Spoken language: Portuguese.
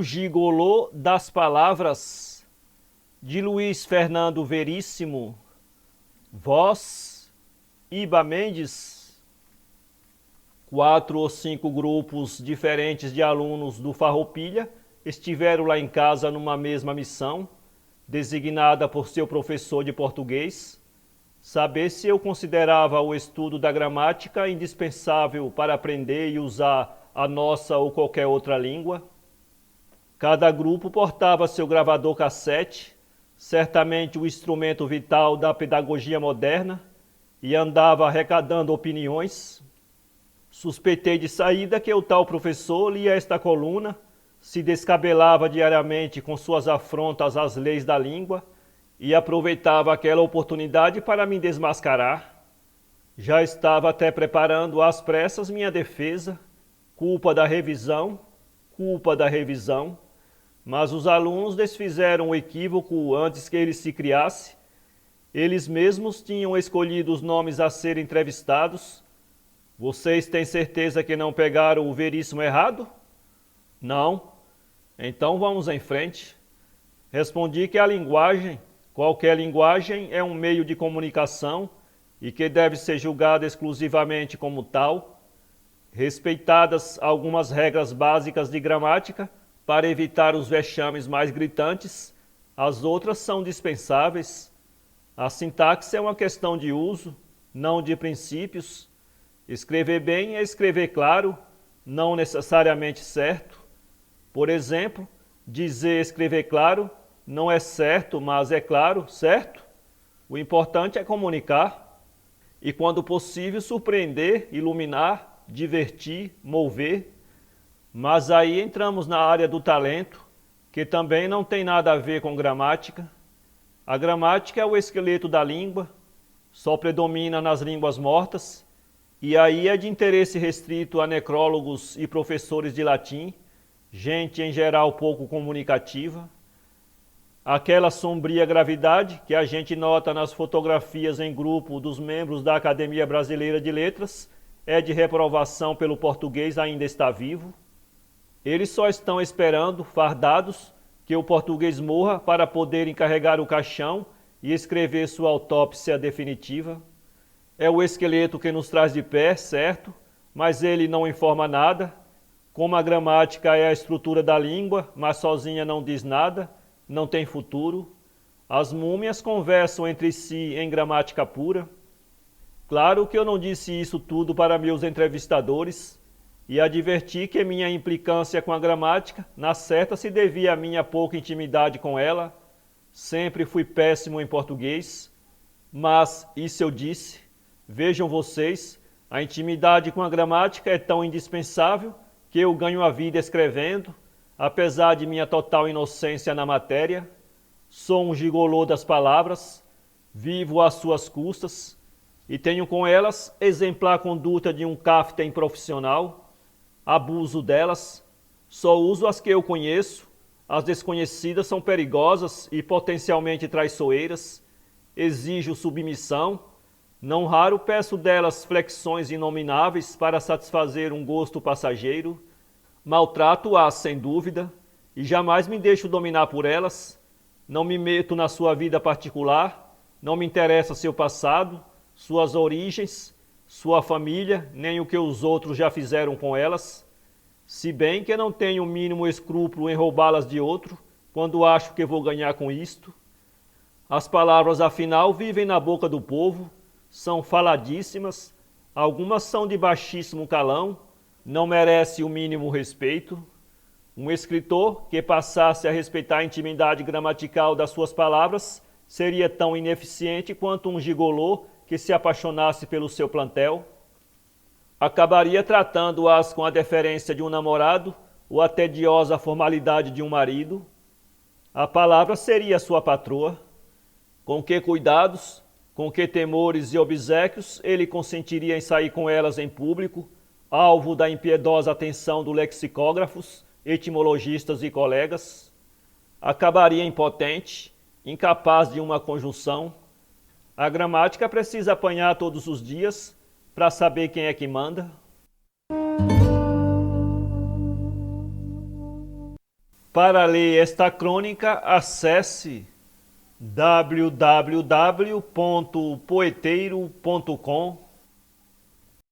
Gigolô das Palavras, de Luiz Fernando Veríssimo, voz, Iba Mendes. 4 ou 5 grupos diferentes de alunos do Farroupilha estiveram lá em casa numa mesma missão, designada por seu professor de português, saber se eu considerava o estudo da gramática indispensável para aprender e usar a nossa ou qualquer outra língua. Cada grupo portava seu gravador cassete, certamente o instrumento vital da pedagogia moderna, e andava arrecadando opiniões. Suspeitei de saída que o tal professor lia esta coluna, se descabelava diariamente com suas afrontas às leis da língua e aproveitava aquela oportunidade para me desmascarar. Já estava até preparando às pressas minha defesa, culpa da revisão, mas os alunos desfizeram o equívoco antes que ele se criasse. Eles mesmos tinham escolhido os nomes a serem entrevistados. Vocês têm certeza que não pegaram o Veríssimo errado? Não? Então vamos em frente. Respondi que a linguagem, qualquer linguagem, é um meio de comunicação e que deve ser julgada exclusivamente como tal, respeitadas algumas regras básicas de gramática para evitar os vexames mais gritantes. As outras são dispensáveis. A sintaxe é uma questão de uso, não de princípios. Escrever bem é escrever claro, não necessariamente certo. Por exemplo, dizer escrever claro não é certo, mas é claro, certo? O importante é comunicar e, quando possível, surpreender, iluminar, divertir, mover. Mas aí entramos na área do talento, que também não tem nada a ver com gramática. A gramática é o esqueleto da língua, só predomina nas línguas mortas, e aí é de interesse restrito a necrólogos e professores de latim, gente em geral pouco comunicativa. Aquela sombria gravidade que a gente nota nas fotografias em grupo dos membros da Academia Brasileira de Letras é de reprovação pelo português ainda está vivo. Eles só estão esperando, fardados, que o português morra para poderem carregar o caixão e escrever sua autópsia definitiva. É o esqueleto que nos traz de pé, certo, mas ele não informa nada. Como a gramática é a estrutura da língua, mas sozinha não diz nada, não tem futuro. As múmias conversam entre si em gramática pura. Claro que eu não disse isso tudo para meus entrevistadores, e adverti que minha implicância com a gramática, na certa, se devia à minha pouca intimidade com ela. Sempre fui péssimo em português, mas isso eu disse. Vejam vocês, a intimidade com a gramática é tão indispensável que eu ganho a vida escrevendo, apesar de minha total inocência na matéria. Sou um gigolô das palavras, vivo às suas custas e tenho com elas exemplar conduta de um captain profissional. Abuso delas, só uso as que eu conheço, as desconhecidas são perigosas e potencialmente traiçoeiras. Exijo submissão, não raro peço delas flexões inomináveis para satisfazer um gosto passageiro. Maltrato-as sem dúvida e jamais me deixo dominar por elas. Não me meto na sua vida particular, não me interessa seu passado, suas origens, sua família, nem o que os outros já fizeram com elas, se bem que não tenho o mínimo escrúpulo em roubá-las de outro, quando acho que vou ganhar com isto. As palavras, afinal, vivem na boca do povo, são faladíssimas, algumas são de baixíssimo calão, não merece o mínimo respeito. Um escritor que passasse a respeitar a intimidade gramatical das suas palavras seria tão ineficiente quanto um gigolô que se apaixonasse pelo seu plantel. Acabaria tratando-as com a deferência de um namorado ou a tediosa formalidade de um marido. A palavra seria sua patroa. Com que cuidados, com que temores e obséquios ele consentiria em sair com elas em público, alvo da impiedosa atenção do lexicógrafos, etimologistas e colegas? Acabaria impotente, incapaz de uma conjunção. A gramática precisa apanhar todos os dias para saber quem é que manda. Para ler esta crônica, acesse www.poeteiro.com